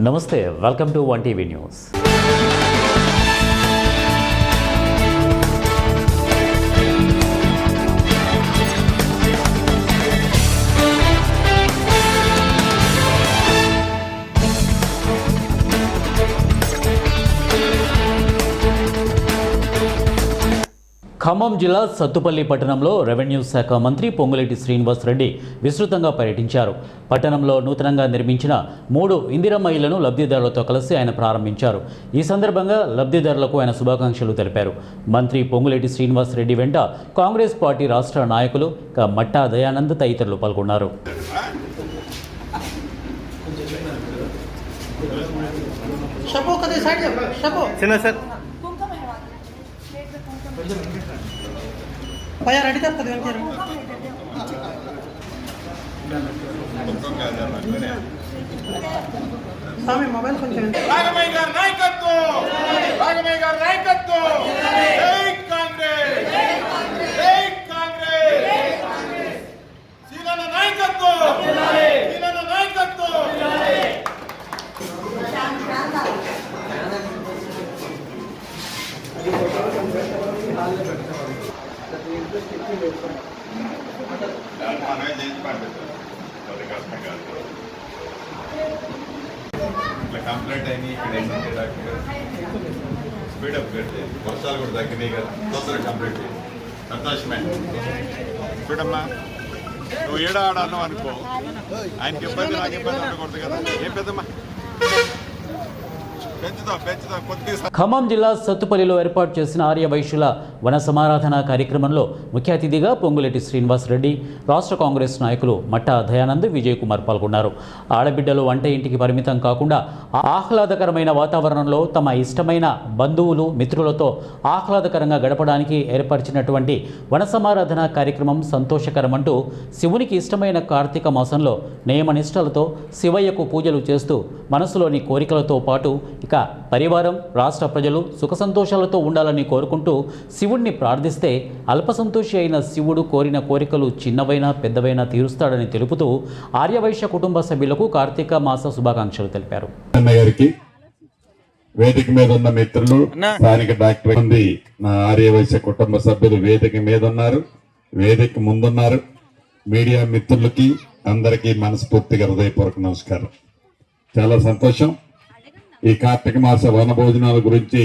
నమస్తే, welcome to 1TV news. Khammam జిల్లా సత్తుపల్లి పట్టణంలో రెవెన్యూ శాఖ మంత్రి పొంగులేటి శ్రీనివాస్ రెడ్డి విస్తృతంగా పర్యటించారు. పట్టణంలో నూతనంగా నిర్మించిన 3 ఇందిరమ్మ ఇళ్లను లబ్ధిదారులతో కలిసి ఆయన ప్రారంభించారు. ఈ సందర్భంగా లబ్ధిదారులకు ఆయన శుభాకాంక్షలు తెలిపారు. మంత్రి పొంగులేటి శ్రీనివాస్ రెడ్డి వెంట కాంగ్రెస్ పార్టీ రాష్ట్ర నాయకులు మట్టా దయానంద్ తదితరులు పాల్గొన్నారు. भैया रेडी कर दे यार सामने मोबाइल फोन चेंज राघवయ్య గారి నాయకత్వం జై కాంగ్రెస్ సీలన నాయకత్వం కంప్లీట్ అయినాయి. ఇక్కడ ఏంటంటే డాక్టర్ స్పీడప్ పెడితే వర్షాలు కూడా తగ్గినాయి కదా, తొందరగా కంప్లీట్ చేయాలి. సంతోషమే. చూడమ్మా, నువ్వు ఏడ ఆడాను అనుకో, ఆయనకి ఇబ్బంది నాకు ఇబ్బంది ఉండకూడదు కదా. ఏం పెద్దమ్మా, పెంచుదాం కొద్దిగా. ఖమ్మం జిల్లా సత్తుపల్లిలో ఏర్పాటు చేసిన ఆర్యవైశ్యుల వన సమారాధన కార్యక్రమంలో ముఖ్య అతిథిగా పొంగులేటి శ్రీనివాస్ రెడ్డి, రాష్ట్ర కాంగ్రెస్ నాయకులు మట్టా దయానంద్, విజయ్ కుమార్ పాల్గొన్నారు. ఆడబిడ్డలు వంట ఇంటికి పరిమితం కాకుండా ఆహ్లాదకరమైన వాతావరణంలో తమ ఇష్టమైన బంధువులు మిత్రులతో ఆహ్లాదకరంగా గడపడానికి ఏర్పరిచినటువంటి వన సమారాధన కార్యక్రమం సంతోషకరమంటూ శివునికి ఇష్టమైన కార్తీక మాసంలో నియమనిష్టలతో శివయ్యకు పూజలు చేస్తూ మనసులోని కోరికలతో పాటు ఇక పరివారం, రాష్ట్ర ప్రజలు సుఖ సంతోషాలతో ఉండాలని కోరుకుంటూ శివుణ్ణి ప్రార్థిస్తే అల్పసంతోషి అయిన శివుడు కోరిన కోరికలు చిన్నవైనా పెద్దవైనా తీరుస్తాడని తెలుపుతూ ఆర్యవైశ్య కుటుంబ సభ్యులకు కార్తీక మాస శుభాకాంక్షలు తెలిపారు. వేదిక మీద ఉన్న మిత్రులు, స్థానిక డాక్టర్ ఉంది, నా ఆర్యవైశ్య కుటుంబ సభ్యులు వేదిక మీద ఉన్నారు, వేదిక ముందున్నారు. మీడియా మిత్రులకి అందరికీ మనస్ఫూర్తిగా హృదయపూర్వక నమస్కారం. చాలా సంతోషం. ఈ కార్తీక మాస వన భోజనాల గురించి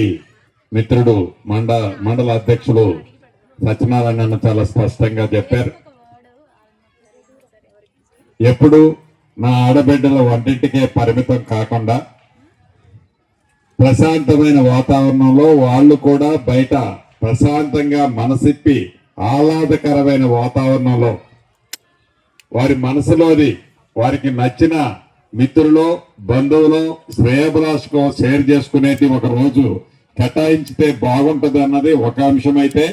మిత్రుడు మండల అధ్యక్షులు సత్యనారాయణ చాలా స్పష్టంగా చెప్పారు. ఎప్పుడు నా ఆడబిడ్డల వంటింటికే పరిమితం కాకుండా ప్రశాంతమైన వాతావరణంలో వాళ్ళు కూడా బయట ప్రశాంతంగా మనసిప్పి ఆహ్లాదకరమైన వాతావరణంలో వారి మనసులోది వారికి నచ్చిన మిత్రులు, బంధువులు, శ్రేయభిలాషకు షేర్ చేసుకునేది ఒక రోజు కేటాయించితే బాగుంటుంది అన్నది ఒక అంశం. అయితే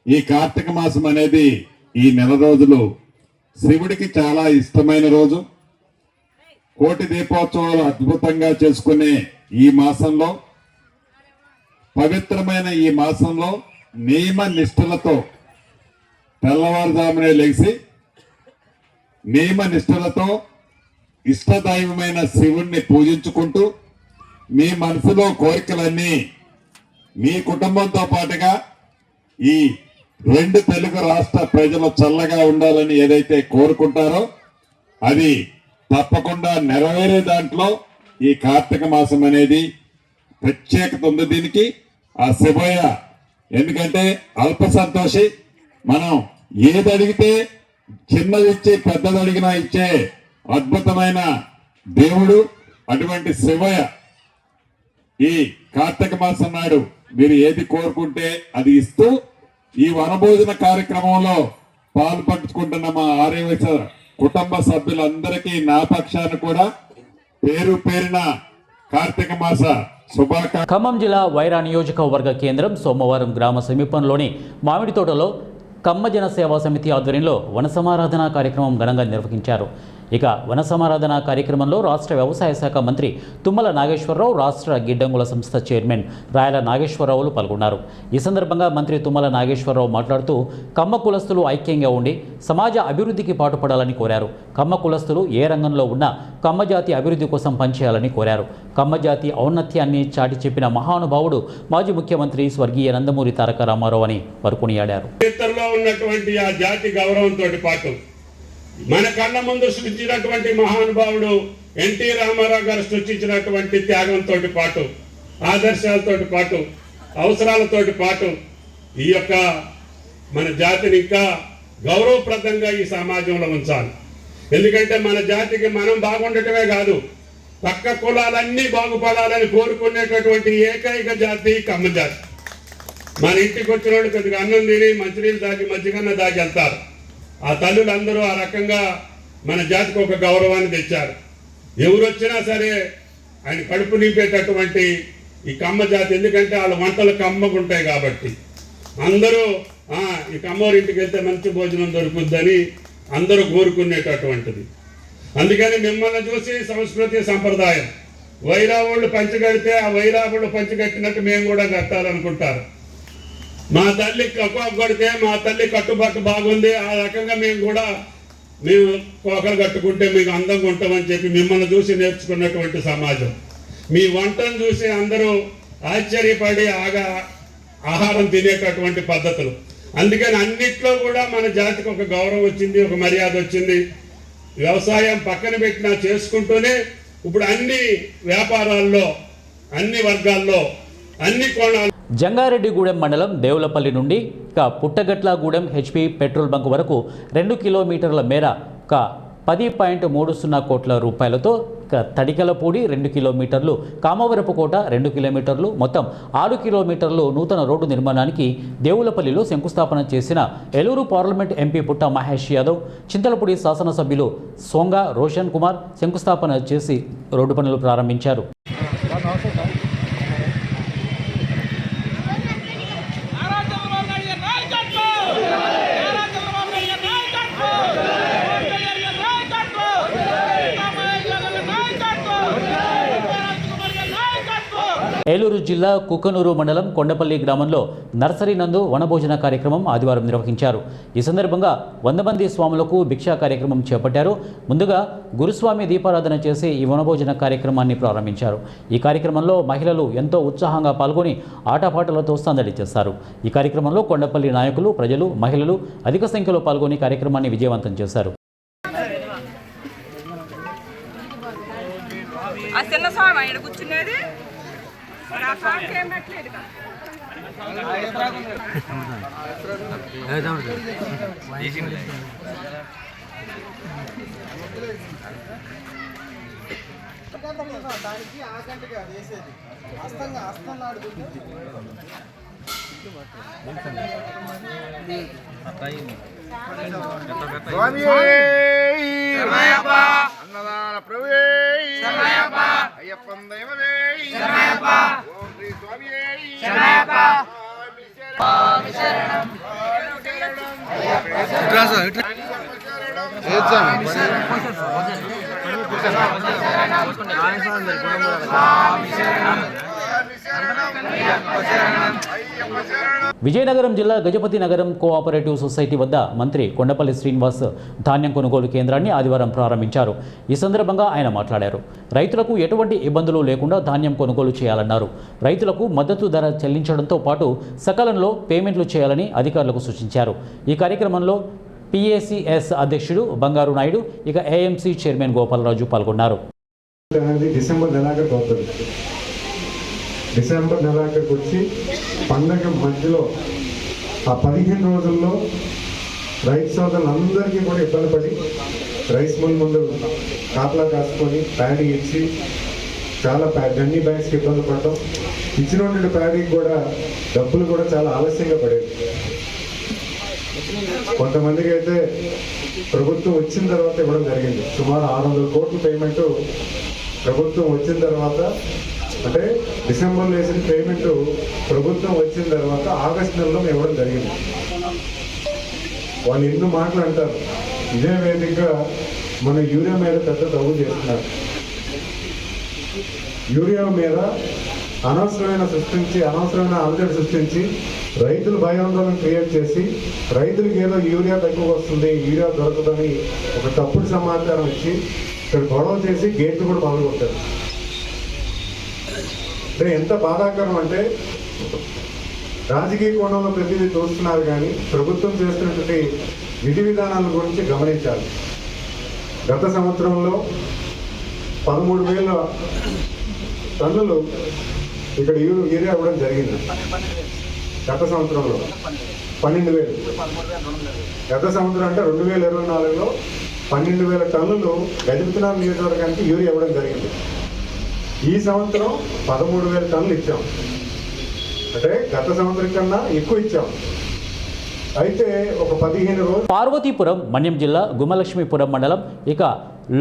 ఈ కార్తీక మాసం అనేది ఈ నెల రోజులు శివుడికి చాలా ఇష్టమైన రోజు. కోటి దీపోత్సవాలు అద్భుతంగా చేసుకునే ఈ మాసంలో, పవిత్రమైన ఈ మాసంలో నియమ నిష్ఠలతో తెల్లవారుజామునే లేచి నియమ నిష్ఠలతో ఇష్టదైవమైన శివుణ్ణి పూజించుకుంటూ మీ మనసులో కోరికలన్నీ మీ కుటుంబంతో పాటుగా ఈ 2 తెలుగు రాష్ట్ర ప్రజలు చల్లగా ఉండాలని ఏదైతే కోరుకుంటారో అది తప్పకుండా నెరవేరే దాంట్లో ఈ కార్తీక మాసం అనేది ప్రత్యేకత ఉంది. దీనికి ఆ శివయ్య ఎందుకంటే అల్ప సంతోషి, మనం ఏది అడిగితే చిన్నది ఇచ్చి పెద్దది అడిగినా ఇచ్చే అద్భుతమైన దేవుడు. అటువంటి శివయ్య ఈ కార్తీక మాసం నాడు మీరు ఏది కోరుకుంటే అది ఇస్తూ ఈ వనభోజన కార్యక్రమంలో పాల్పంచుకుంటున్న మా ఆర్యవైశ్య కుటుంబ సభ్యులందరికీ నా పక్షాన కూడా పేరు పేరున కార్తీక మాస శుభాకాంక్షలు. ఖమ్మం జిల్లా వైరా నియోజకవర్గ కేంద్రం సోమవారం గ్రామ సమీపంలోని మామిడి తోటలో కమ్మ జన సేవా సమితి ఆధ్వర్యంలో వన సమారాధన కార్యక్రమం ఘనంగా నిర్వహించారు. ఇక వన సమారాధన కార్యక్రమంలో రాష్ట్ర వ్యవసాయ శాఖ మంత్రి తుమ్మల నాగేశ్వరరావు, రాష్ట్ర గిడ్డంగుల సంస్థ చైర్మన్ రాయల నాగేశ్వరరావులు పాల్గొన్నారు. ఈ సందర్భంగా మంత్రి తుమ్మల నాగేశ్వరరావు మాట్లాడుతూ కమ్మ కులస్తులు ఐక్యంగా ఉండి సమాజ అభివృద్ధికి పాటుపడాలని కోరారు. కమ్మ కులస్తులు ఏ రంగంలో ఉన్నా కమ్మ జాతి అభివృద్ధి కోసం పనిచేయాలని కోరారు. కమ్మ జాతి ఔన్నత్యాన్ని చాటి చెప్పిన మహానుభావుడు మాజీ ముఖ్యమంత్రి స్వర్గీయ నందమూరి తారక రామారావు అని వారు కొనియాడారు. చరిత్రలో ఉన్నటువంటి ఆ జాతి గౌరవంతో పాటు మన కళ్ళ ముందు సృష్టించినటువంటి మహానుభావుడు ఎన్టీ రామారావు గారు సృష్టించినటువంటి త్యాగంతో పాటు, ఆదర్శాలతో పాటు, అవసరాలతో పాటు ఈ యొక్క మన జాతిని ఇంకా గౌరవప్రదంగా ఈ సమాజంలో ఉంచాలి. ఎందుకంటే మన జాతికి మనం బాగుండటమే కాదు, పక్క కులాలన్నీ బాగుపడాలని కోరుకునేటటువంటి ఏకైక జాతి కమ్మ జాతి. మన ఇంటికి వచ్చిన వాళ్ళు కొద్దిగా అన్నం తిని మంచినీళ్ళు దాగి మజ్జిగన్న దాగి వెళ్తారు. ఆ తల్లులందరూ ఆ రకంగా మన జాతికి ఒక గౌరవాన్ని తెచ్చారు. ఎవరు వచ్చినా సరే ఆయన కడుపు నింపేటటువంటి ఈ కమ్మ జాతి, ఎందుకంటే వాళ్ళ వంటలు కమ్మగుంటాయి కాబట్టి అందరూ ఈ కమ్మవారింటికి వెళ్తే మంచి భోజనం దొరుకుద్దని అందరూ కోరుకునేటటువంటిది. అందుకని మిమ్మల్ని చూసి సంస్కృతి సంప్రదాయం వైరావుళ్ళు పంచగడితే ఆ వైరావుళ్ళు పంచగట్టినట్టు మేము కూడా కట్టాలనుకుంటారు. మా తల్లి కొడితే మా తల్లి కట్టుబాటు బాగుంది, ఆ రకంగా మేము కోకలు కట్టుకుంటే మీకు అందంగా ఉంటామని చెప్పి మిమ్మల్ని చూసి నేర్చుకున్నటువంటి సమాజం. మీ వంటను చూసి అందరూ ఆశ్చర్యపడి ఆహారం తినేటటువంటి పద్ధతులు. అందుకని అన్నిట్లో కూడా మన జాతికి ఒక గౌరవం వచ్చింది, ఒక మర్యాద వచ్చింది. వ్యవసాయం పక్కన పెట్టినా చేసుకుంటూనే ఇప్పుడు అన్ని వ్యాపారాల్లో, అన్ని వర్గాల్లో, అన్ని కోణాలు. జంగారెడ్డిగూడెం మండలం దేవులపల్లి నుండి పుట్టగట్లగూడెం హెచ్పి పెట్రోల్ బంక్ వరకు 2 కిలోమీటర్ల మేర 10.30 కోట్ల రూపాయలతో తడికలపూడి 2 కిలోమీటర్లు, కామవరపుకోట 2 కిలోమీటర్లు, మొత్తం 6 కిలోమీటర్లు నూతన రోడ్డు నిర్మాణానికి దేవులపల్లిలో శంకుస్థాపన చేసిన ఏలూరు పార్లమెంట్ ఎంపీ పుట్ట మహేష్ యాదవ్, చింతలపూడి శాసనసభ్యులు సోంగ రోషన్ కుమార్ శంకుస్థాపన చేసి రోడ్డు పనులు ప్రారంభించారు. ఏలూరు జిల్లా కుక్కనూరు మండలం కొండపల్లి గ్రామంలో నర్సరీ నందు వనభోజన కార్యక్రమం ఆదివారం నిర్వహించారు. ఈ సందర్భంగా 100 మంది స్వాములకు భిక్షా కార్యక్రమం చేపట్టారు. ముందుగా గురుస్వామి దీపారాధన చేసి ఈ వనభోజన కార్యక్రమాన్ని ప్రారంభించారు. ఈ కార్యక్రమంలో మహిళలు ఎంతో ఉత్సాహంగా పాల్గొని ఆటపాటలతో సందడి చేశారు. ఈ కార్యక్రమంలో కొండపల్లి నాయకులు, ప్రజలు, మహిళలు అధిక సంఖ్యలో పాల్గొని కార్యక్రమాన్ని విజయవంతం చేశారు. దానికి ఆ గంటగా వేసేది అస్తంగా అన్నదాన ప్రవే అయ్యప్పన్ దైవమే ఓం శ్రీ విజయనగరం జిల్లా గజపతి నగరం కోఆపరేటివ్ సొసైటీ వద్ద మంత్రి కొండపల్లి శ్రీనివాస్ ధాన్యం కొనుగోలు కేంద్రాన్ని ఆదివారం ప్రారంభించారు. ఈ సందర్భంగా ఆయన మాట్లాడారు. రైతులకు ఎటువంటి ఇబ్బందులు లేకుండా ధాన్యం కొనుగోలు చేయాలన్నారు. రైతులకు మద్దతు ధర చెల్లించడంతో పాటు సకాలంలో పేమెంట్లు చేయాలని అధికారులకు సూచించారు. ఈ కార్యక్రమంలో పిఏసిఎస్ అధ్యక్షుడు బంగారు నాయుడు, ఇక ఏఎంసీ చైర్మన్ గోపాలరాజు పాల్గొన్నారు. డిసెంబర్ నెలాఖరికి వచ్చి పండగ మధ్యలో ఆ 15 రోజుల్లో రైతు సోదరులందరికీ కూడా ఇబ్బంది పడి రైస్ మిల్ ముందు కాపలా కాసుకొని ప్యాడీ ఇచ్చి చాలా గన్ని బ్యాగ్స్కి ఇబ్బంది పడటం, ఇచ్చినటువంటి ప్యాడీకి కూడా డబ్బులు కూడా చాలా ఆలస్యంగా పడేది. కొంతమందికి అయితే ప్రభుత్వం వచ్చిన తర్వాత ఇవ్వడం జరిగింది. సుమారు 600 కోట్ల పేమెంట్ ప్రభుత్వం వచ్చిన తర్వాత, అంటే డిసెంబర్లో వేసిన పేమెంట్ ప్రభుత్వం వచ్చిన తర్వాత ఆగస్టు నెలలో ఇవ్వడం జరిగింది. వాళ్ళు ఎన్నో మాటలు అంటారు, ఇదే వేదికగా మన యూరియా మీద పెద్ద తగ్గు చేస్తున్నారు. యూరియా మీద అనవసరమైన అలజడి సృష్టించి రైతులు భయాందోళన క్రియేట్ చేసి రైతులకి ఏదో యూరియా తక్కువ వస్తుంది, యూరియా దొరకదని ఒక తప్పుడు సమాచారం ఇచ్చి ఇక్కడ గొడవ చేసి గేట్లు కూడా పగలగొట్టారు. అంటే ఎంత బాధాకరం అంటే రాజకీయ కోణంలో ప్రతిదీ చూస్తున్నారు, కానీ ప్రభుత్వం చేస్తున్నటువంటి విధి విధానాల గురించి గమనించాలి. గత సంవత్సరంలో 13,000 టన్నులు ఇక్కడ యూరియా ఇవ్వడం జరిగింది. గత సంవత్సరంలో 12,000. గత సంవత్సరం అంటే 2024లో 12,000 టన్నులు గజపతినగరం నియోజకవర్గానికి యూరియా ఇవ్వడం జరిగింది. ఈ సంవత్సరం 13,000 టన్నులు ఇచ్చాం. అంటే గత సంవత్సరం కన్నా ఎక్కువ ఇచ్చాం. అయితే ఒక 15 రోజులు పార్వతీపురం మన్యం జిల్లా గుమ్మలక్ష్మీపురం మండలం ఇక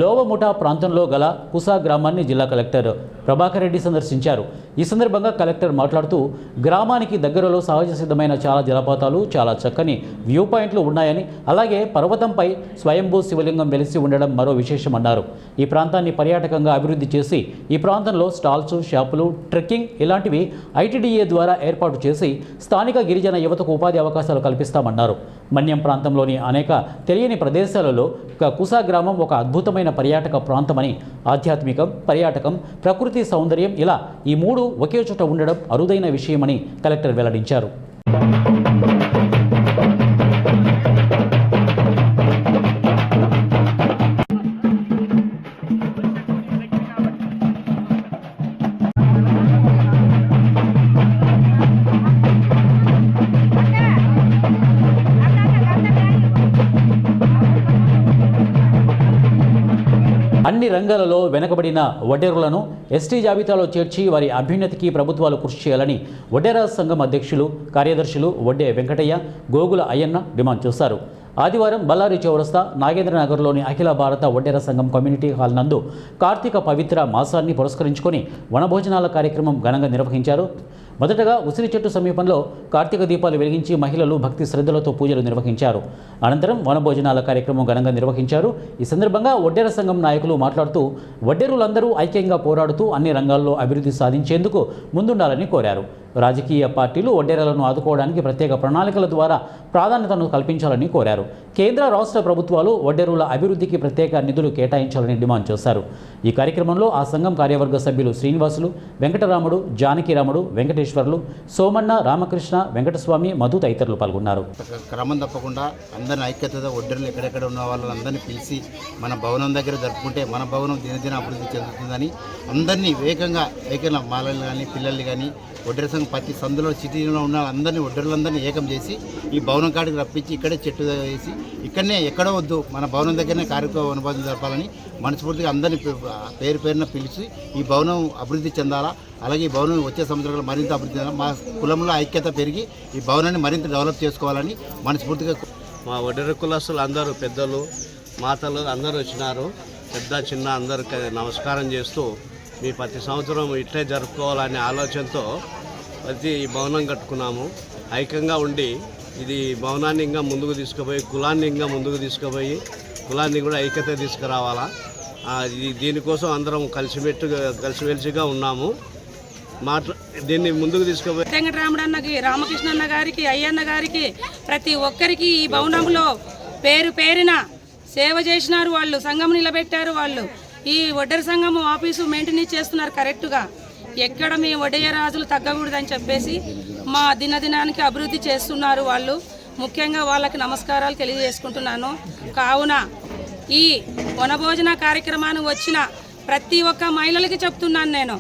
లోవముఠా ప్రాంతంలో గల కుసా గ్రామాన్ని జిల్లా కలెక్టర్ ప్రభాకర్ రెడ్డి సందర్శించారు. ఈ సందర్భంగా కలెక్టర్ మాట్లాడుతూ గ్రామానికి దగ్గరలో సహజ సిద్ధమైన చాలా జలపాతాలు, చాలా చక్కని వ్యూ పాయింట్లు ఉన్నాయని, అలాగే పర్వతంపై స్వయంభూ శివలింగం వెలిసి ఉండడం మరో విశేషమన్నారు. ఈ ప్రాంతాన్ని పర్యాటకంగా అభివృద్ధి చేసి ఈ ప్రాంతంలో స్టాల్స్, షాపులు, ట్రెక్కింగ్ ఇలాంటివి ఐటీడీఏ ద్వారా ఏర్పాటు చేసి స్థానిక గిరిజన యువతకు ఉపాధి అవకాశాలు కల్పిస్తామన్నారు. మన్యం ప్రాంతంలోని అనేక తెలియని ప్రదేశాలలో కుసా గ్రామం ఒక అద్భుతమైన పర్యాటక ప్రాంతమని, ఆధ్యాత్మికం, పర్యాటకం, ప్రకృతి సౌందర్యం ఇలా ఈ మూడు ఒకే చోట ఉండడం అరుదైన విషయమని కలెక్టర్ వెల్లడించారు. అన్ని రంగాలలో వెనుకబడిన వడ్డేరులను ఎస్టీ జాబితాలో చేర్చి వారి అభ్యున్నతికి ప్రభుత్వాలు కృషి చేయాలని వడ్డేరా సంఘం అధ్యక్షులు, కార్యదర్శులు వడ్డే వెంకటయ్య, గోగుల అయ్యన్న డిమాండ్ చేశారు. ఆదివారం బళ్ళారి చౌరస్తా నాగేంద్రనగర్లోని అఖిల భారత వడ్డేర సంఘం కమ్యూనిటీ హాల్ నందు కార్తీక పవిత్ర మాసాన్ని పురస్కరించుకొని వనభోజనాల కార్యక్రమం ఘనంగా నిర్వహించారు. మొదటగా ఉసిరి చెట్టు సమీపంలో కార్తీక దీపాలు వెలిగించి మహిళలు భక్తి శ్రద్ధలతో పూజలు నిర్వహించారు. అనంతరం వనభోజనాల కార్యక్రమం ఘనంగా నిర్వహించారు. ఈ సందర్భంగా వడ్డేర సంఘం నాయకులు మాట్లాడుతూ వడ్డేరులందరూ ఐక్యంగా పోరాడుతూ అన్ని రంగాల్లో అభివృద్ధి సాధించేందుకు ముందుండాలని కోరారు. రాజకీయ పార్టీలు వడ్డేరాలను ఆదుకోవడానికి ప్రత్యేక ప్రణాళికల ద్వారా ప్రాధాన్యతను కల్పించాలని కోరారు. కేంద్ర రాష్ట్ర ప్రభుత్వాలు వడ్డేరుల అభివృద్ధికి ప్రత్యేక నిధులు కేటాయించాలని డిమాండ్ చేశారు. ఈ కార్యక్రమంలో ఆ సంఘం కార్యవర్గ సభ్యులు శ్రీనివాసులు, వెంకటరాముడు, జానకిరాముడు, వెంకటేశ్వర్లు, సోమన్న, రామకృష్ణ, వెంకటస్వామి, మధు తదితరులు పాల్గొన్నారు. క్రమం తప్పకుండా అందరిని ఐక్యతతో వడ్డేరులు ఎక్కడెక్కడ ఉన్న వాళ్ళందరినీ పిలిచి మన భవనం దగ్గర జరుపుకుంటే మన భవనం దినదిన అభివృద్ధి చెందుతుందని అందరినీ వేగంగా మాలలు కానీ పిల్లల్ని కానీ వడ్డేర సంఘం ప్రతి సందులో సిటీలో ఉన్న అందరినీ వడ్డేరులందరినీ ఏకం చేసి ఈ భవనం కాడికి రప్పించి ఇక్కడే చెట్టు వేసి ఇక్కడనే ఎక్కడో వద్దు మన భవనం దగ్గరనే కార్యక్రమ అనుభవం జరపాలని మనస్ఫూర్తిగా అందరినీ పేరున పిలిచి ఈ భవనం అభివృద్ధి చెందాలా. అలాగే ఈ భవనం వచ్చే సంవత్సరాలు మరింత అభివృద్ధి చెందాలి. మా కులంలో ఐక్యత పెరిగి ఈ భవనాన్ని మరింత డెవలప్ చేసుకోవాలని మనస్ఫూర్తిగా మా వడ్డేర కులస్తులు అందరూ పెద్దలు, మాతలు అందరూ వచ్చినారు. పెద్ద చిన్న అందరికి నమస్కారం చేస్తూ మీ ప్రతి సంవత్సరం ఇట్లే జరుపుకోవాలనే ఆలోచనతో ప్రతి భవనం కట్టుకున్నాము. ఐక్యంగా ఉండి ఇది భవనాన్ని ఇంకా ముందుకు తీసుకుపోయి కులాన్ని ఇంకా ముందుకు తీసుకుపోయి కులాన్ని కూడా ఐక్యత తీసుకురావాలా. దీనికోసం అందరం కలిసిమెలిసిగా ఉన్నాము. దీన్ని ముందుకు తీసుకుపోయి వెంకటరాముడు అన్నకి, రామకృష్ణ అన్న గారికి, అయ్యన్న గారికి ప్రతి ఒక్కరికి ఈ భవనంలో పేరున సేవ చేసినారు. వాళ్ళు సంఘం నిలబెట్టారు. వాళ్ళు ఈ వడ్డేర సంఘం ఆఫీసు మెయింటెనెన్స్ చేస్తున్నారు కరెక్టుగా. ఎక్కడ మీ వడ్డేయ రాజులు తగ్గకూడదని చెప్పేసి మా దినదినానికి అభివృద్ధి చేస్తున్నారు వాళ్ళు. ముఖ్యంగా వాళ్ళకి నమస్కారాలు తెలియజేసుకుంటున్నాను. కావున ఈ వనభోజన కార్యక్రమానికి వచ్చిన ప్రతి ఒక్క మహిళలకి చెప్తున్నాను నేను,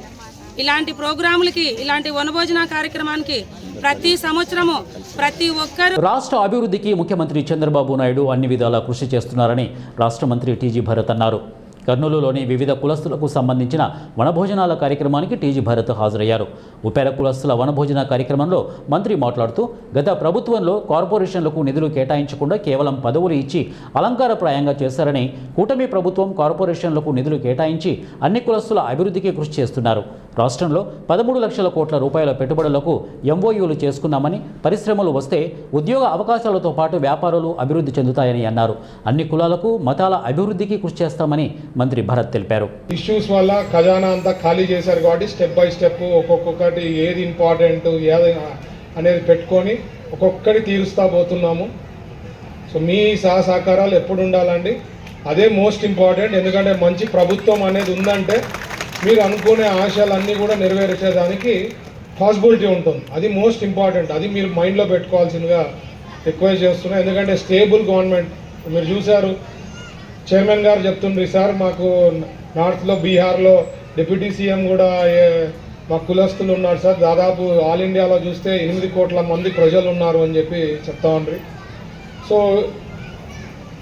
ఇలాంటి ప్రోగ్రాములకి, ఇలాంటి వనభోజన కార్యక్రమానికి ప్రతి సంవత్సరము ప్రతి ఒక్కరు రాష్ట్ర అభివృద్ధికి ముఖ్యమంత్రి చంద్రబాబు నాయుడు అన్ని విధాలా కృషి చేస్తున్నారని రాష్ట్ర మంత్రి టీజీ భరత్ అన్నారు. కర్నూలులోని వివిధ కులస్తులకు సంబంధించిన వనభోజనాల కార్యక్రమానికి టీజీ భరత్ హాజరయ్యారు. ఉపేర కులస్తుల వనభోజన కార్యక్రమంలో మంత్రి మాట్లాడుతూ గత ప్రభుత్వంలో కార్పొరేషన్లకు నిధులు కేటాయించకుండా కేవలం పదవులు ఇచ్చి అలంకారప్రాయంగా చేశారని, కూటమి ప్రభుత్వం కార్పొరేషన్లకు నిధులు కేటాయించి అన్ని కులస్తుల అభివృద్ధికి కృషి చేస్తున్నారు. రాష్ట్రంలో 13 లక్షల కోట్ల రూపాయల పెట్టుబడులకు ఎంఓయూలు చేసుకున్నామని, పరిశ్రమలు వస్తే ఉద్యోగ అవకాశాలతో పాటు వ్యాపారాలు అభివృద్ధి చెందుతాయని అన్నారు. అన్ని కులాలకు మతాల అభివృద్ధికి కృషి చేస్తామని మంత్రి భరత్ తెలిపారు. ఇష్యూస్ వల్ల ఖజానా అంతా ఖాళీ చేశారు కాబట్టి స్టెప్ బై స్టెప్ ఒక్కొక్కటి ఏది ఇంపార్టెంట్ ఏది అనేది పెట్టుకొని ఒక్కొక్కటి తీరుస్తా పోతున్నాము. సో మీ సహకారాలు ఎప్పుడు ఉండాలండి, అదే మోస్ట్ ఇంపార్టెంట్. ఎందుకంటే మంచి ప్రభుత్వం అనేది ఉందంటే మీరు అనుకునే ఆశయాలన్నీ కూడా నెరవేర్చేదానికి పాసిబిలిటీ ఉంటుంది. అది మోస్ట్ ఇంపార్టెంట్. అది మీరు మైండ్లో పెట్టుకోవాల్సిందిగా రిక్వెస్ట్ చేస్తున్నాను. ఎందుకంటే స్టేబుల్ గవర్నమెంట్ మీరు చూశారు, చైర్మన్ గారు చెప్తుండ్రు సార్ మాకు నార్త్లో బీహార్లో డిప్యూటీ సీఎం కూడా మా కులస్తులు ఉన్నారు సార్, దాదాపు ఆల్ ఇండియాలో చూస్తే 8 కోట్ల మంది ప్రజలు ఉన్నారు అని చెప్పి చెప్తా ఉండ్రి. సో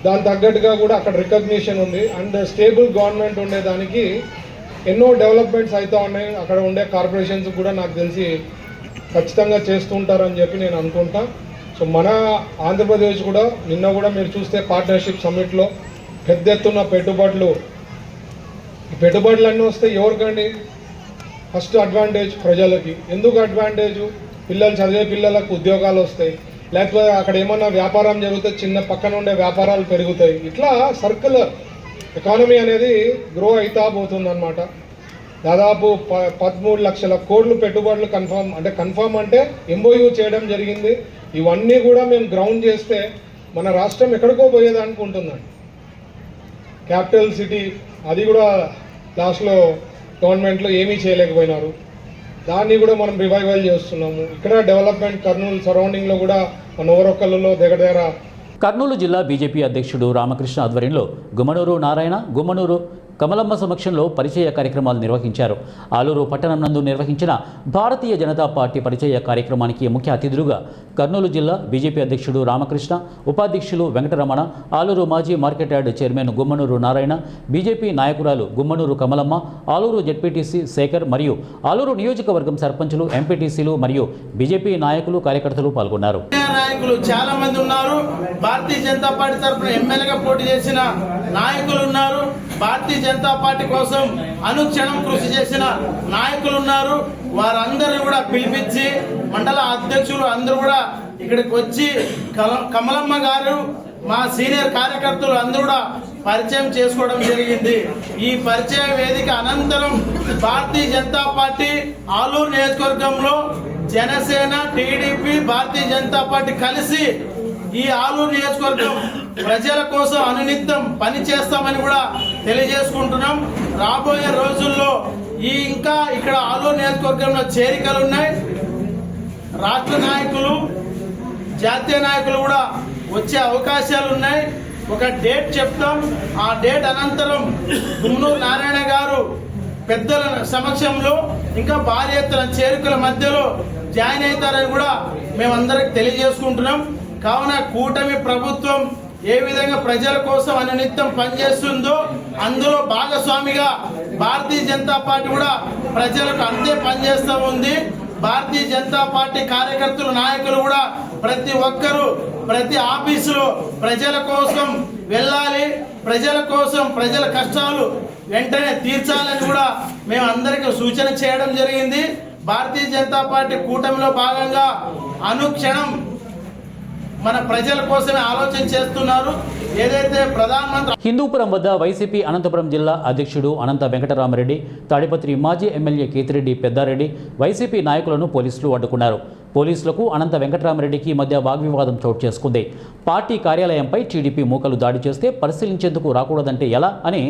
దాని తగ్గట్టుగా కూడా అక్కడ రికగ్నిషన్ ఉంది. అండ్ స్టేబుల్ గవర్నమెంట్ ఉండేదానికి ఎన్నో డెవలప్మెంట్స్ అవుతూ ఉన్నాయి. అక్కడ ఉండే కార్పొరేషన్స్ కూడా నాకు తెలిసి ఖచ్చితంగా చేస్తుంటారని చెప్పి నేను అనుకుంటా. సో మన ఆంధ్రప్రదేశ్ కూడా నిన్న కూడా మీరు చూస్తే పార్ట్నర్షిప్ సమ్మిట్లో పెద్ద ఎత్తున పెట్టుబడులన్నీ వస్తే ఎవరికండి? ఫస్ట్ అడ్వాంటేజ్ ప్రజలకి. ఎందుకు అడ్వాంటేజ్? పిల్లలు చదివే పిల్లలకు ఉద్యోగాలు వస్తాయి, లేకపోతే అక్కడ ఏమన్నా వ్యాపారం జరిగితే చిన్న పక్కన ఉండే వ్యాపారాలు పెరుగుతాయి. ఇట్లా సర్కిల్ ఎకానమీ అనేది గ్రో అవుతా పోతుంది అన్నమాట. దాదాపు 13 లక్షల కోట్లు పెట్టుబడులు కన్ఫర్మ్ అంటే ఎంఓయూ చేయడం జరిగింది. ఇవన్నీ కూడా మేము గ్రౌండ్ చేస్తే మన రాష్ట్రం ఎక్కడికో పోయేదానికి ఉంటుందండి. క్యాపిటల్ సిటీ అది కూడా లాస్ట్లో గవర్నమెంట్లో ఏమీ చేయలేకపోయినారు. దాన్ని కూడా మనం రివైవల్ చేస్తున్నాము. ఇక్కడ డెవలప్మెంట్ కర్నూలు సరౌండింగ్లో కూడా మన ఓరొక్కలలో దగ్గర కర్నూలు జిల్లా బీజేపీ అధ్యక్షుడు రామకృష్ణ ఆధ్వర్యంలో గుమ్మనూరు నారాయణ, గుమ్మనూరు కమలమ్మ సమక్షంలో పరిచయ కార్యక్రమాలు నిర్వహించారు. ఆలూరు పట్టణం నందు నిర్వహించిన భారతీయ జనతా పార్టీ పరిచయ కార్యక్రమానికి ముఖ్య అతిథులుగా కర్నూలు జిల్లా బీజేపీ అధ్యక్షుడు రామకృష్ణ, ఉపాధ్యక్షులు వెంకటరమణ, ఆలూరు మాజీ market yard chairman Gummanuru Narayana, BJP నాయకురాలు గుమ్మనూరు కమలమ్మ, ఆలూరు జెడ్పీటీసీ శేఖర్ మరియు ఆలూరు నియోజకవర్గం సర్పంచులు, ఎంపీటీసీలు మరియు బీజేపీ నాయకులు, కార్యకర్తలు పాల్గొన్నారు. నాయకులు చాలా మంది ఉన్నారు. భారతీయ జనతా పార్టీ తరఫున ఎమ్మెల్యేగా పోటీ చేసిన నాయకులు ఉన్నారు. భారతీయ జనతా పార్టీ కోసం అనుక్షణం కృషి చేసిన నాయకులు ఉన్నారు. వారందరినీ కూడా పిలిపించి మండల అధ్యక్షులు అందరూ కూడా ఇక్కడికి వచ్చి కమలమ్మ గారు మా సీనియర్ కార్యకర్తలు అందరూ కూడా పరిచయం చేసుకోవడం జరిగింది. ఈ పరిచయ వేదిక అనంతరం భారతీయ జనతా పార్టీ ఆలూరు నియోజకవర్గంలో జనసేన, టీడీపీ, భారతీయ జనతా పార్టీ కలిసి ఈ ఆలూరు నియోజకవర్గం ప్రజల కోసం అనునిత్యం పని చేస్తామని కూడా తెలియజేసుకుంటున్నాం. రాబోయే రోజుల్లో ఇంకా ఇక్కడ ఆలూరు నియోజకవర్గంలో చేరికలు ఉన్నాయి. రాష్ట్ర నాయకులు, జాతీయ నాయకులు కూడా వచ్చే అవకాశాలు ఉన్నాయి. ఒక డేట్ చెప్తాం. ఆ డేట్ అనంతరం గుమ్మనూరు నారాయణ గారు పెద్దల సమక్షంలో ఇంకా భారీ ఎత్తున చేరికల మధ్యలో జాయిన్ అవుతారని కూడా మేమందరికి తెలియజేసుకుంటున్నాం. కావున కూటమి ప్రభుత్వం ఏ విధంగా ప్రజల కోసం అనునిత్యం పనిచేస్తుందో అందులో భాగస్వామిగా భారతీయ జనతా పార్టీ కూడా ప్రజలకు అంతే పనిచేస్తూ ఉంది. భారతీయ జనతా పార్టీ కార్యకర్తలు, నాయకులు కూడా ప్రతి ఒక్కరూ ప్రతి ఆఫీసులో ప్రజల కోసం వెళ్ళాలి, ప్రజల కోసం ప్రజల కష్టాలు వెంటనే తీర్చాలని కూడా మేము అందరికీ సూచన చేయడం జరిగింది. భారతీయ జనతా పార్టీ కూటమిలో భాగంగా అనుక్షణం మన ప్రజల కోసమే ఆలోచన చేస్తున్నారు. ఏదైతే ప్రధానమంత్రి హిందూపురం వద్ద వైసీపీ అనంతపురం జిల్లా అధ్యక్షుడు అనంత వెంకటరామరెడ్డి, తాడిపత్రి మాజీ ఎమ్మెల్యే కేతిరెడ్డి పెద్దారెడ్డి వైసీపీ నాయకులను పోలీసులు అడ్డుకున్నారు. పోలీసులకు అనంత వెంకటరామరెడ్డికి మధ్య వాగ్వివాదం చోటు చేసుకుంది. పార్టీ కార్యాలయంపై టీడీపీ మూకలు దాడి చేస్తే పరిశీలించేందుకు రాకూడదంటే ఎలా అని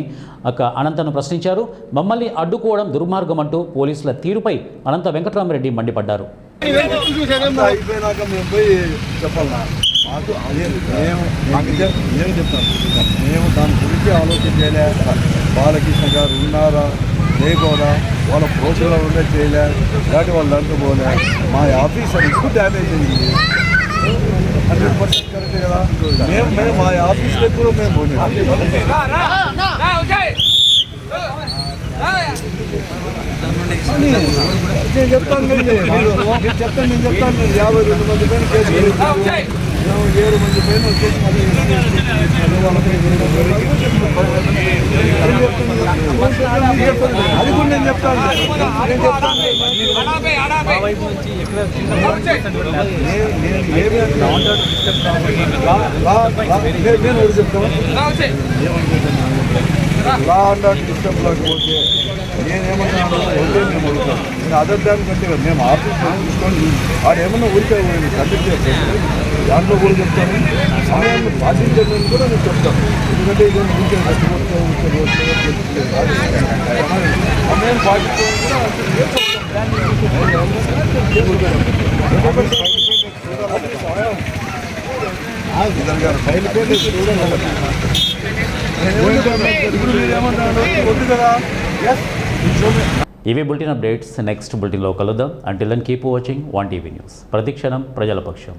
అనంతను ప్రశ్నించారు. మమ్మల్ని అడ్డుకోవడం దుర్మార్గం అంటూ పోలీసుల తీరుపై అనంత వెంకటరామరెడ్డి మండిపడ్డారు. అయిపోయినాక మేము పోయి చెప్పాలా? మాకు ఏం చెప్తాను, మేము దాని గురించి ఆలోచన చేయలే. బాలకృష్ణ గారు ఉన్నారా లేకపోదా, వాళ్ళ ప్రోగ్రాం ఉండే చేయలే, కాబట్టి వాళ్ళు అంటుకోలే. మా ఆఫీసర్ ఎక్కువ డ్యామేజ్ అయింది. 100% కరెక్ట్ కదా. మేము మా ఆఫీస్లో కూడా మేము నేను చెప్తాను మీరు చెప్తాను 52 మంది పైన కేసు 7 మంది పైన వచ్చేసి అది కూడా నేను చెప్తాను నేను చెప్తాను లా అండ్ ఆర్డర్ సిస్టంలోకి పోతే నేనేమన్నాను వదిలే మేము అడుగుతాం నేను అదర్ దాని కంటే మేము ఆఫీస్ తీసుకొని వాడు ఏమన్నా ఊరికే కండక్ట్ చేస్తాను దాంట్లో కూడా చెప్తాను సమయాన్ని పాటించండి కూడా నేను చెప్తాను ఎందుకంటే ఇది ఊరికే సమయం పాటించడం కూడా ఫైల్ పేరు ఇవే బులెటిన్ అప్డేట్స్ నెక్స్ట్ బులెటిన్లో కలుద్దాం. Until then keep watching 1 TV news. ప్రతిక్షణం ప్రజల పక్షం.